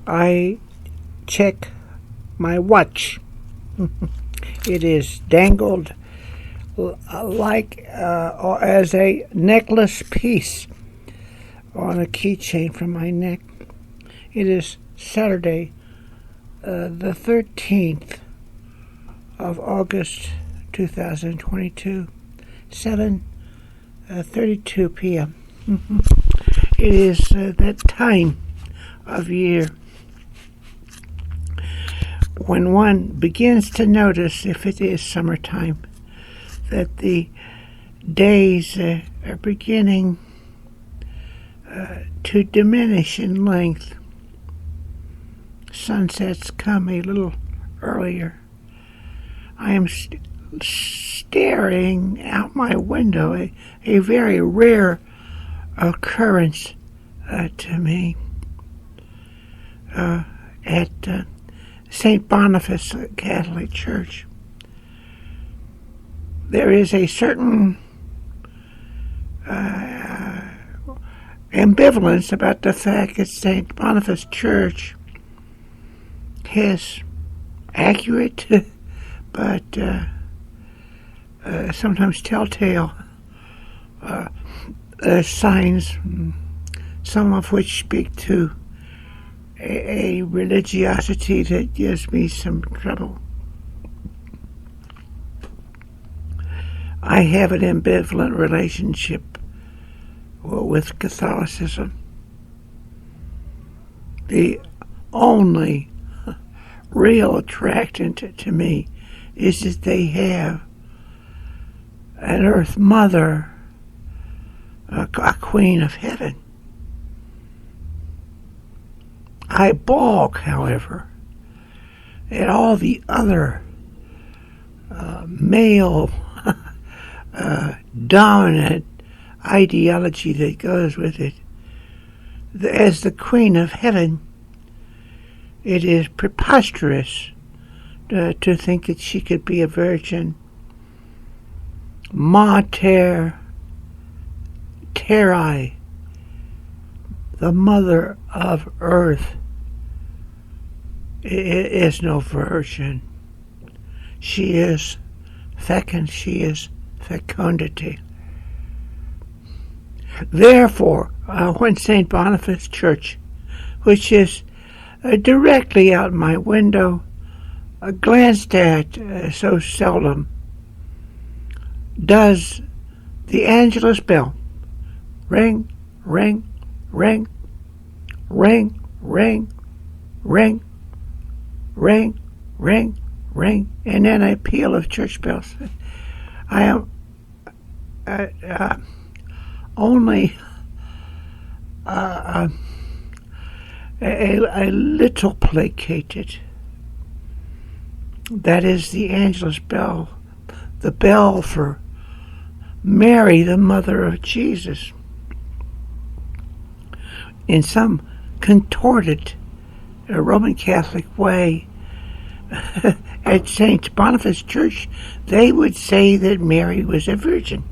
I check my watch. It is dangled as a necklace piece on a keychain from my neck. It is Saturday, the 13th of August, 2022, 7:32 p.m. It is that time of year when one begins to notice, if it is summertime, that the days are beginning to diminish in length. Sunsets come a little earlier. I am staring out my window, a very rare occurrence to me, at St. Boniface Catholic Church. There is a certain ambivalence about the fact that St. Boniface Church has accurate but sometimes telltale signs, some of which speak to a religiosity that gives me some trouble. I have an ambivalent relationship with Catholicism. The only real attraction to me is that they have an Earth Mother, a Queen of Heaven. I balk, however, at all the other male dominant ideology that goes with it. As the Queen of Heaven, it is preposterous to think that she could be a virgin. Mater Terrae, the Mother of Earth, is no virgin. She is fecund, she is fecundity. Therefore, when St. Boniface Church, which is directly out my window, glanced at so seldom, does the Angelus bell ring, ring, ring, ring, ring, ring, ring, ring, ring, and then a peal of church bells. I am only a little placated. That is the Angelus bell, the bell for Mary, the mother of Jesus. In some contorted Roman Catholic way, at St. Boniface Church, they would say that Mary was a virgin.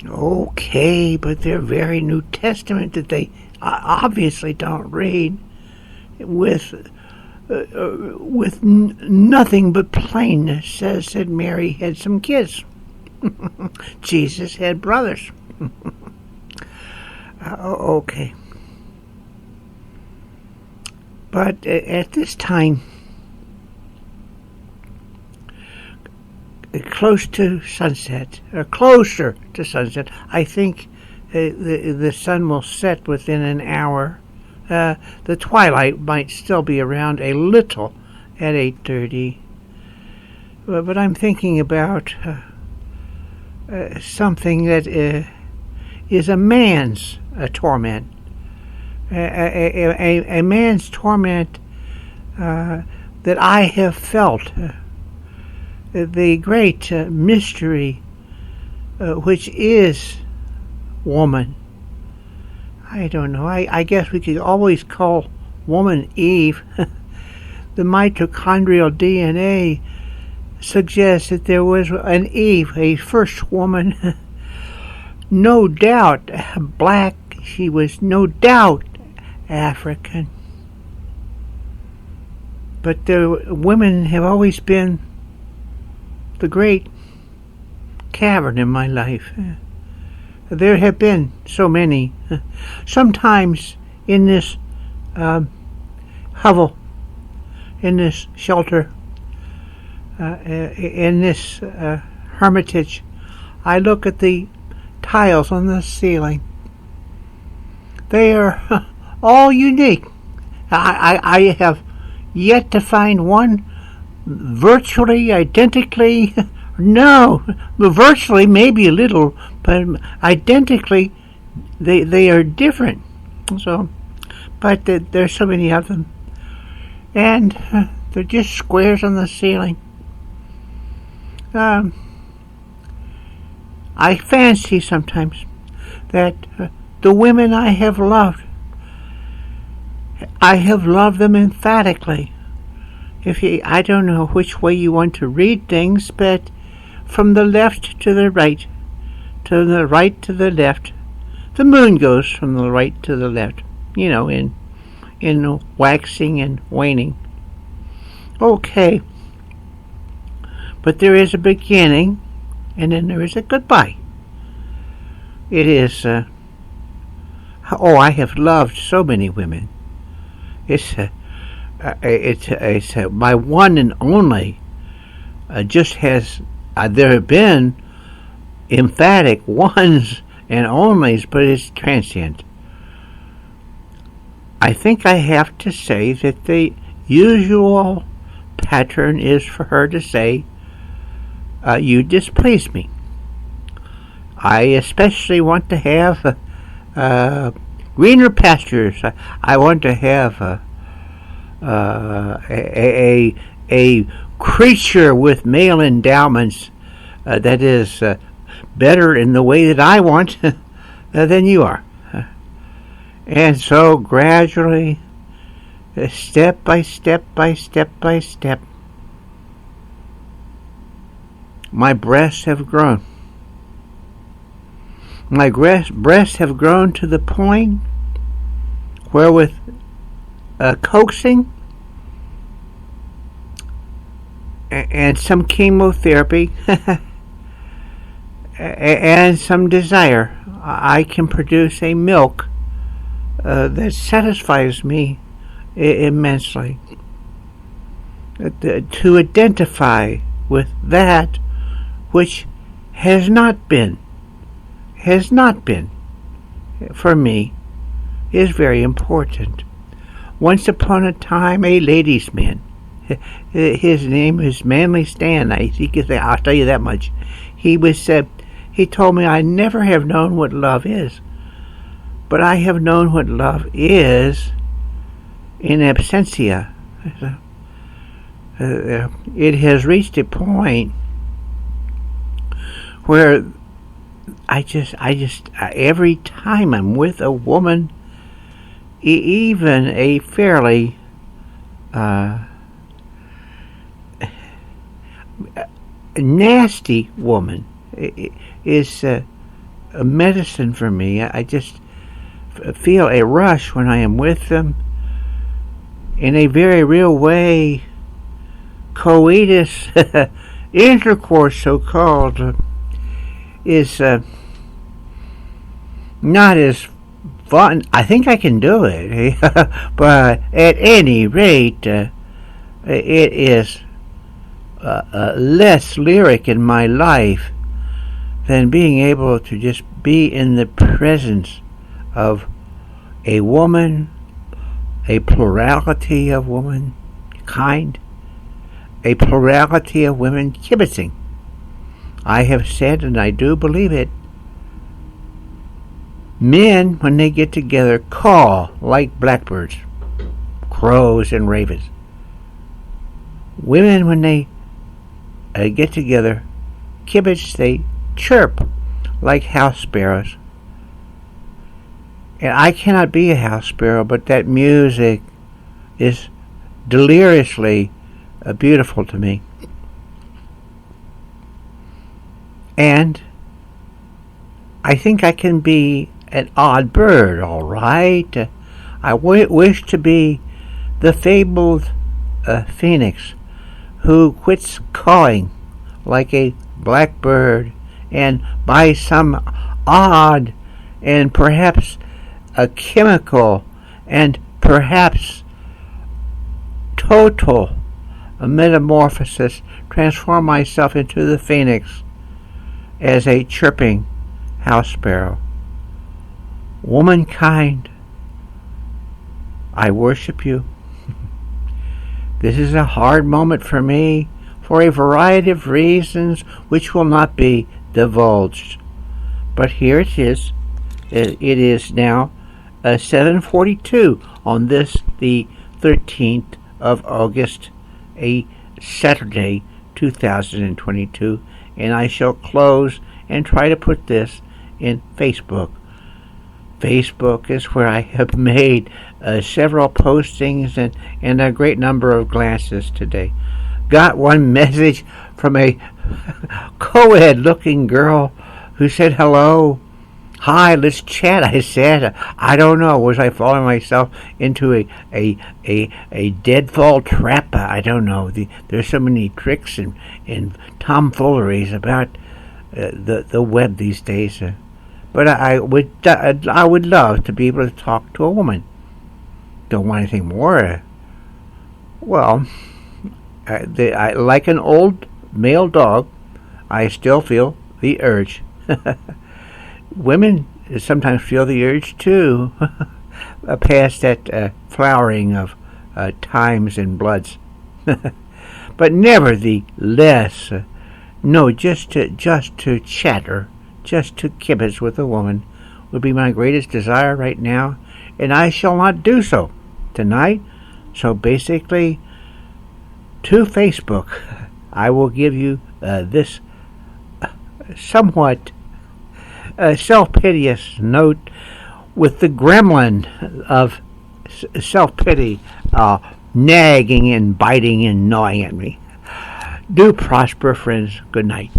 Okay, but their very New Testament that they obviously don't read, with nothing but plainness, says that Mary had some kids. Jesus had brothers. Okay. But at this time, close to sunset, or closer to sunset, I think the sun will set within an hour. The twilight might still be around a little at 8:30. But I'm thinking about something that is a man's torment. A man's torment that I have felt. The great mystery which is woman. I don't know. I guess we could always call woman Eve. The mitochondrial DNA suggests that there was an Eve, a first woman. No doubt black. She was no doubt African. But the women have always been the great cavern in my life. There have been so many. Sometimes in this hovel, in this shelter, in this hermitage, I look at the tiles on the ceiling. They are all unique. I have yet to find one virtually identically, no, virtually maybe a little, but identically they are different. So, but there's so many of them, and they're just squares on the ceiling. I fancy sometimes that the women I have loved them emphatically. I don't know which way you want to read things, but from the left to the right to the left. The moon goes from the right to the left, in waxing and waning. Okay. But there is a beginning, and then there is a goodbye. It is, I have loved so many women. It's my one and only. Just has, there have been emphatic ones and onlys, but it's transient. I think I have to say that the usual pattern is for her to say, you displease me. I especially want to have greener pastures. I want to have a creature with male endowments that is better in the way that I want than you are. And so gradually, step by step by step by step, my breasts have grown. My breasts have grown to the point where with coaxing and some chemotherapy and some desire, I can produce a milk that satisfies me immensely. To identify with that which has not been for me is very important. Once upon a time, a ladies' man, his name is Manly Stan. I'll tell you that much. He told me, I never have known what love is, but I have known what love is in absentia. It has reached a point where I just every time I'm with a woman, even a fairly nasty woman, is a medicine for me. I just feel a rush when I am with them. In a very real way, coitus, intercourse so-called, is not as fun. I think I can do it, but at any rate, it is less lyric in my life than being able to just be in the presence of a woman, a plurality of womankind, a plurality of women kibitzing. I have said, and I do believe it, men, when they get together, call like blackbirds, crows, and ravens. Women, when they get together, kibitz, they chirp like house sparrows. And I cannot be a house sparrow, but that music is deliriously beautiful to me. And I think I can be an odd bird, all right. I wish to be the fabled a phoenix who quits cawing like a blackbird, and by some odd and perhaps a chemical and perhaps total metamorphosis, transform myself into the phoenix as a chirping house sparrow. Womankind, I worship you. This is a hard moment for me for a variety of reasons which will not be divulged. But here it is. It is now 7:42 on this, the 13th of August, a Saturday, 2022, and I shall close and try to put this in Facebook. Facebook is where I have made several postings and a great number of glances today. Got one message from a co-ed looking girl who said hello. Hi, let's chat, I said. I don't know, was I following myself into a deadfall trap? I don't know. There's so many tricks and tomfooleries about the web these days. But I would love to be able to talk to a woman. Don't want anything more. Well, I like an old male dog, I still feel the urge. Women sometimes feel the urge too, past that flowering of times and bloods. But nevertheless, no, just to chatter, just to kibitz with a woman would be my greatest desire right now, and I shall not do so tonight. So basically, to Facebook, I will give you this somewhat self-piteous note with the gremlin of self-pity nagging and biting and gnawing at me. Do prosper, friends. Good night.